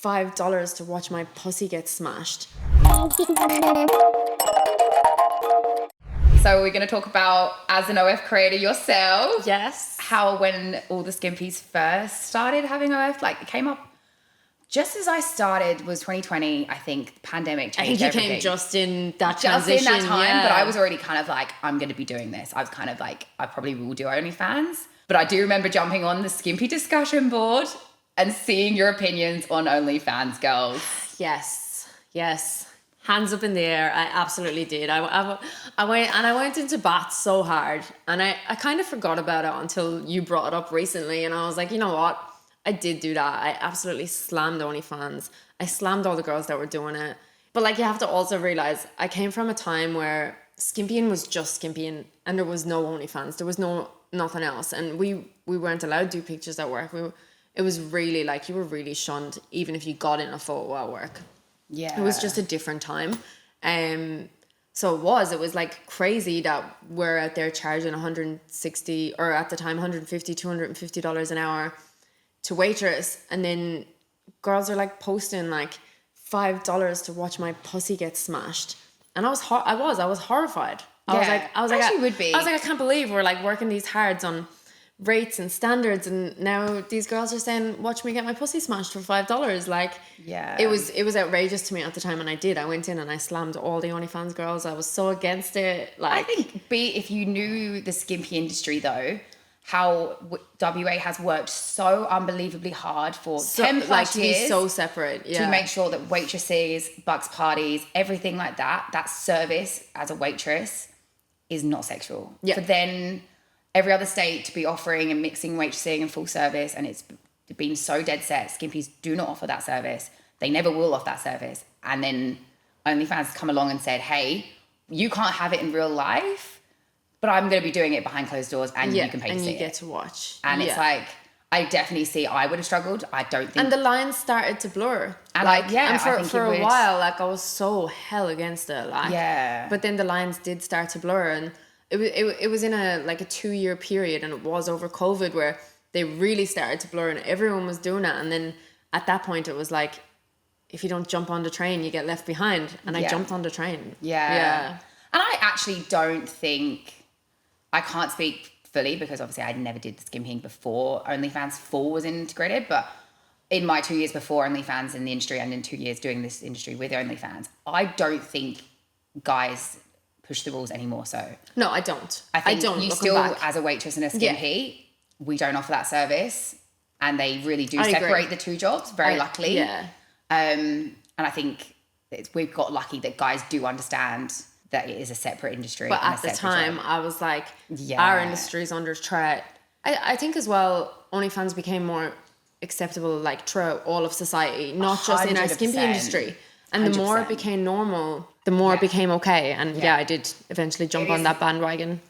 $5 to watch my pussy get smashed. So we're going to talk about, as an OF creator yourself, Yes. how when all the skimpies first started having OF, like it came up just as I started was 2020, I think, the pandemic changed everything. I think you came just in that Just transition. in that time, yeah. but I was already kind of like, I'm going to be doing this. I was kind of like, I probably will do OnlyFans. But I do remember jumping on the Skimpy discussion board and seeing your opinions on OnlyFans, girls. Yes. Hands up in the air. I absolutely did. I went into bat so hard, and I kind of forgot about it until you brought it up recently, and I was like, you know what? I did do that. I absolutely slammed OnlyFans. I slammed all the girls that were doing it. But like, you have to also realize I came from a time where skimpying was just skimpying, and there was no OnlyFans. There was nothing else, and we weren't allowed to do pictures at work. It was really like you were really shunned, even if you got in a photo at work. Yeah. It was just a different time. So it was like crazy that we're out there charging 160 or at the time $150, $250 an hour to waitress, and then girls are like posting like $5 to watch my pussy get smashed. And I was horrified. I was like, I can't believe we're like working these hard on rates and standards, and now these girls are saying, watch me get my pussy smashed for $5. Like, yeah, it was outrageous to me at the time, and I went in and I slammed all the OnlyFans girls. I was so against it. Like, I think if you knew the skimpy industry though, how WA has worked so unbelievably hard for 10 plus to years be so separate, to make sure that waitresses, bucks parties, everything like that service as a waitress is not sexual. Yeah. For then every other state to be offering and mixing waitressing and full service, and it's been so dead set. Skimpies do not offer that service. They never will offer that service. And then OnlyFans come along and said, hey, you can't have it in real life, but I'm going to be doing it behind closed doors, and you can pay to see it. And you get to watch. And it's like, I definitely see I would have struggled. I don't think. And the lines started to blur. And and for a while, like I was so hell against it. Like, yeah. But then the lines did start to blur, and it was in a 2-year period, and it was over COVID where they really started to blur, and everyone was doing it. And then at that point, it was like, if you don't jump on the train, you get left behind. And I jumped on the train. Yeah. And I actually don't think. I can't speak fully because obviously I never did the skimping before OnlyFans 4 was integrated, but in my 2 years before OnlyFans in the industry and in 2 years doing this industry with OnlyFans, I don't think guys push the rules anymore. So no, I don't. I think don't. You still, as a waitress and a skimpy, we don't offer that service, and they really do separate the two jobs. Very luckily, and I think we've got lucky that guys do understand that it is a separate industry. But at the time, I was like, our industry's under threat. I think as well, OnlyFans became more acceptable like throughout all of society, not just in our skimpy industry. And 100%. The more it became normal, the more it became okay. And I did eventually jump on that bandwagon.